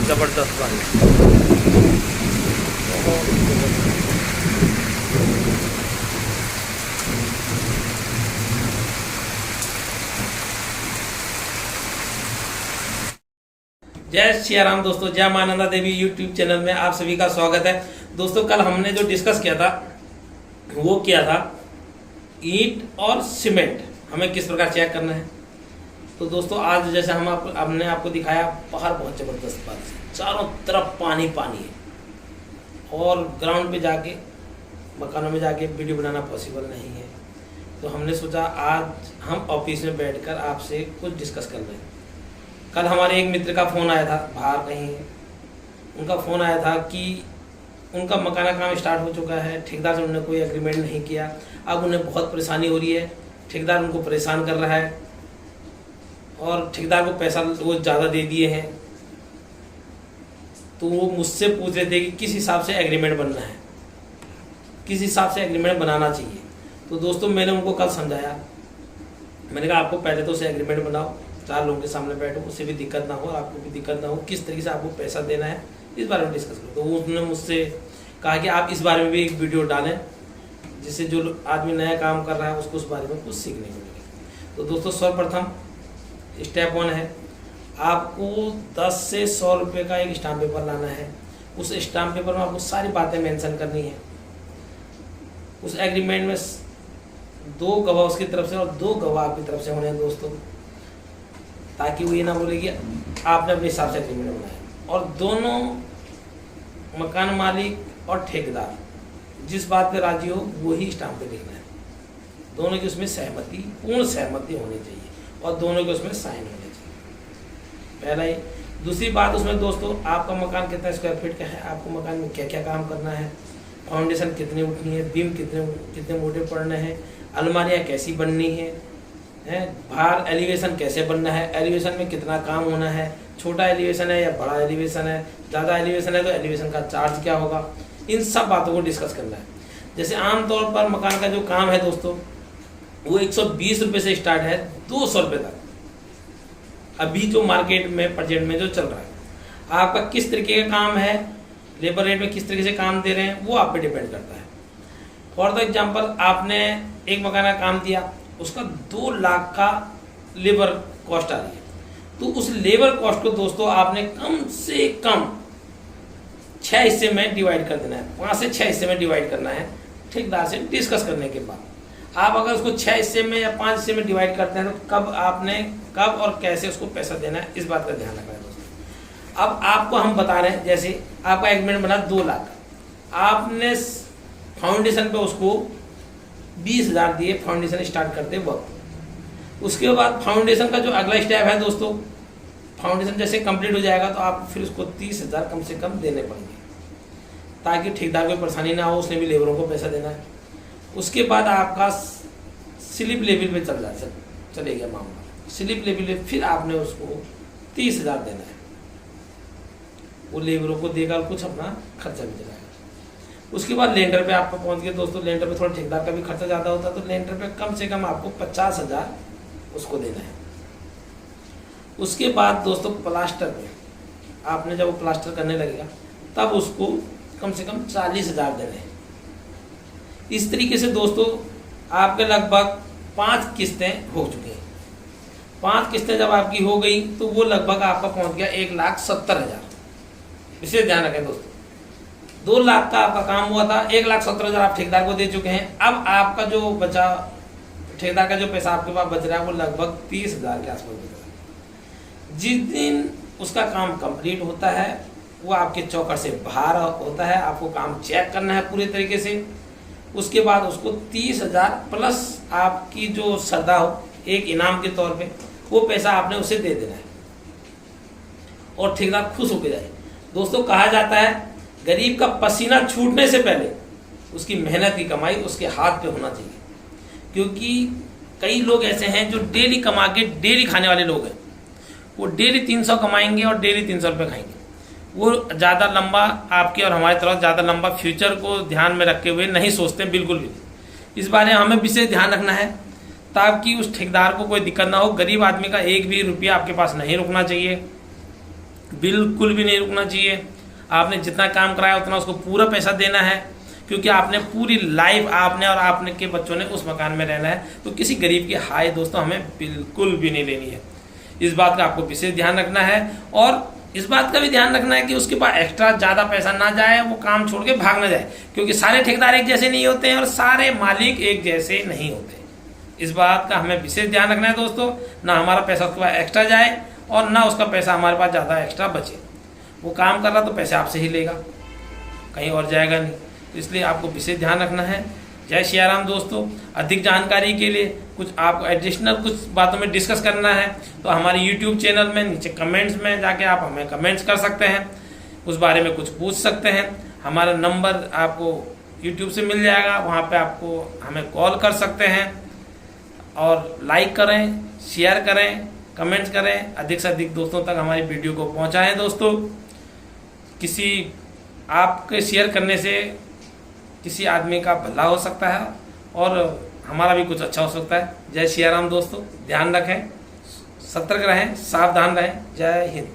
ज़बरदस्त बात। जय सिया राम दोस्तों, जय मां नंदा देवी यूट्यूब चैनल में आप सभी का स्वागत है। दोस्तों कल हमने जो डिस्कस किया था वो क्या था, ईंट और सीमेंट हमें किस प्रकार चेक करना है। तो दोस्तों आज जैसे हमने आपको दिखाया, बाहर बहुत ज़बरदस्त बात है, चारों तरफ पानी पानी है और ग्राउंड पे जाके मकानों में जाके वीडियो बनाना पॉसिबल नहीं है। तो हमने सोचा आज हम ऑफिस में बैठकर आपसे कुछ डिस्कस कर रहे हैं। कल हमारे एक मित्र का फ़ोन आया था, बाहर कहीं है, उनका फ़ोन आया था कि उनका मकान का काम स्टार्ट हो चुका है, ठेकेदार से उन्होंने कोई एग्रीमेंट नहीं किया, अब उन्हें बहुत परेशानी हो रही है, ठेकेदार उनको परेशान कर रहा है और ठेकेदार को पैसा वो ज़्यादा दे दिए हैं। तो वो मुझसे पूछ रहे थे कि किस हिसाब से एग्रीमेंट बनना है, किस हिसाब से एग्रीमेंट बनाना चाहिए। तो दोस्तों मैंने उनको कल समझाया, मैंने कहा आपको पहले तो उसे एग्रीमेंट बनाओ, 4 लोगों के सामने बैठो, उससे भी दिक्कत ना हो, आपको भी दिक्कत ना हो, किस तरीके से आपको पैसा देना है इस बारे में डिस्कस करो। तो उसने मुझसे कहा कि आप इस बारे में भी एक वीडियो डालें, जिससे जो आदमी नया काम कर रहा है उसको उस बारे में कुछ सीखने को मिले। तो दोस्तों सर्वप्रथम स्टेप 1 है, आपको 10 से 100 रुपये का एक स्टाम्प पेपर लाना है। उस स्टाम्प पेपर में आपको सारी बातें मेंशन करनी है। उस एग्रीमेंट में 2 गवाह उसकी तरफ से और 2 गवाह आपकी तरफ से होने हैं दोस्तों, ताकि वो ये ना बोले कि आपने अपने हिसाब से एग्रीमेंट बनाया। और दोनों मकान मालिक और ठेकेदार जिस बात पे राजी हो वही स्टाम्प पे लिखना है। दोनों की उसमें सहमति, पूर्ण सहमति होनी चाहिए और दोनों के उसमें साइन होने चाहिए, पहला ही। दूसरी बात उसमें दोस्तों, आपका मकान कितना स्क्वायर फीट का है, आपको मकान में क्या क्या काम करना है, फाउंडेशन कितनी उठनी है, बीम कितने मोटे पड़ने हैं, अलमारियाँ कैसी बननी है, बाहर एलिवेशन कैसे बनना है, एलिवेशन में कितना काम होना है, छोटा एलिवेशन है या बड़ा एलिवेशन है, ज़्यादा एलिवेशन है तो एलिवेशन का चार्ज क्या होगा, इन सब बातों को डिस्कस करना है। जैसे आमतौर पर मकान का जो काम है दोस्तों वो 120 रुपये से स्टार्ट है 200 रुपये तक, अभी जो मार्केट में प्रेजेंट में जो चल रहा है। आपका किस तरीके का काम है, लेबर रेट में किस तरीके से काम दे रहे हैं, वो आप पे डिपेंड करता है। फॉर द एग्जाम्पल आपने एक मकान का काम दिया, उसका 2 लाख का लेबर कॉस्ट आ रही है, तो उस लेबर कॉस्ट को दोस्तों आपने कम से कम 6 हिस्से में डिवाइड कर देना है, 5 से 6 हिस्से में डिवाइड करना है ठेकेदार से डिस्कस करने के बाद। आप अगर उसको 6 हिस्से में या 5 हिस्से में डिवाइड करते हैं तो कब और कैसे उसको पैसा देना है, इस बात का ध्यान रखना है दोस्तों। अब आपको हम बता रहे हैं, जैसे आपका एग्रीमेंट बना 2 लाख, आपने फाउंडेशन पे उसको 20,000 दिए फाउंडेशन स्टार्ट करते वक्त। उसके बाद फाउंडेशन का जो अगला स्टेप है दोस्तों, फाउंडेशन जैसे कंप्लीट हो जाएगा तो आप फिर उसको 30,000 कम से कम देने पड़ेंगे, ताकि ठेकेदार को परेशानी ना हो, उसने भी लेबरों को पैसा देना है। उसके बाद आपका स्लिप लेवल पे चले गया मामला, स्लिप लेवल पे फिर आपने उसको 30,000 देना है, वो लेबरों को देगा, कुछ अपना खर्चा भी चलाएगा। उसके बाद लेंटर पे आप पहुंच गए दोस्तों, लेंटर पे थोड़ा ठेकेदार का भी खर्चा ज़्यादा होता है, तो लेंटर पे कम से कम आपको 50,000 उसको देना है। उसके बाद दोस्तों प्लास्टर में आपने जब वो प्लास्टर करने लगेगा तब उसको कम से कम 40,000 देने हैं। इस तरीके से दोस्तों आपके लगभग 5 किस्तें हो चुकी हैं। 5 किस्तें जब आपकी हो गई तो वो लगभग आपका पहुंच गया 1,70,000। इसे ध्यान रखें दोस्तों, 2 लाख का आपका काम हुआ था, 1,70,000 आप ठेकेदार को दे चुके हैं। अब आपका जो बचा, ठेकेदार का जो पैसा आपके पास बच रहा है वो लगभग 30,000 के आसपास बच रहा है। जिस दिन उसका काम कंप्लीट होता है वो आपके चौखट से बाहर होता है, आपको काम चेक करना है पूरे तरीके से। उसके बाद उसको 30,000 प्लस आपकी जो सदा हो एक इनाम के तौर पे, वो पैसा आपने उसे दे देना है और ठेकेदार खुश होकर जाए। दोस्तों कहा जाता है गरीब का पसीना छूटने से पहले उसकी मेहनत की कमाई उसके हाथ पे होना चाहिए, क्योंकि कई लोग ऐसे हैं जो डेली कमा के डेली खाने वाले लोग हैं। वो डेली 300 कमाएंगे और डेली 300 रुपये खाएंगे। वो ज़्यादा लंबा आपके और हमारी तरफ ज़्यादा लंबा फ्यूचर को ध्यान में रखते हुए नहीं सोचते बिल्कुल भी। इस बारे में हमें विशेष ध्यान रखना है ताकि उस ठेकेदार को कोई दिक्कत ना हो। गरीब आदमी का एक भी रुपया आपके पास नहीं रुकना चाहिए। बिल्कुल भी नहीं रुकना चाहिए। आपने जितना काम कराया उतना उसको पूरा पैसा देना है, क्योंकि आपने पूरी लाइफ आपने और आपने के बच्चों ने उस मकान में रहना है। तो किसी गरीब की हाय दोस्तों हमें बिल्कुल भी नहीं लेनी है। इस बात का आपको विशेष ध्यान रखना है, और इस बात का भी ध्यान रखना है कि उसके पास एक्स्ट्रा ज़्यादा पैसा ना जाए, वो काम छोड़ के भाग ना जाए, क्योंकि सारे ठेकेदार एक जैसे नहीं होते हैं और सारे मालिक एक जैसे नहीं होते। इस बात का हमें विशेष ध्यान रखना है दोस्तों, ना हमारा पैसा उसके पास एक्स्ट्रा जाए और ना उसका पैसा हमारे पास ज़्यादा एक्स्ट्रा बचे। वो काम कर रहा तो पैसे आपसे ही लेगा, कहीं और जाएगा नहीं। तो इसलिए आपको विशेष ध्यान रखना है। जय श्री राम दोस्तों। अधिक जानकारी के लिए कुछ आपको एडिशनल कुछ बातों में डिस्कस करना है तो हमारे यूट्यूब चैनल में नीचे कमेंट्स में जाके आप हमें कमेंट्स कर सकते हैं, उस बारे में कुछ पूछ सकते हैं। हमारा नंबर आपको यूट्यूब से मिल जाएगा, वहाँ पे आपको हमें कॉल कर सकते हैं। और लाइक करें, शेयर करें, कमेंट्स करें, अधिक से अधिक दोस्तों तक हमारी वीडियो को पहुँचाएँ दोस्तों। किसी आपके शेयर करने से किसी आदमी का भला हो सकता है और हमारा भी कुछ अच्छा हो सकता है। जय श्री राम दोस्तों। ध्यान रखें, सतर्क रहें, सावधान रहें। जय हिंद।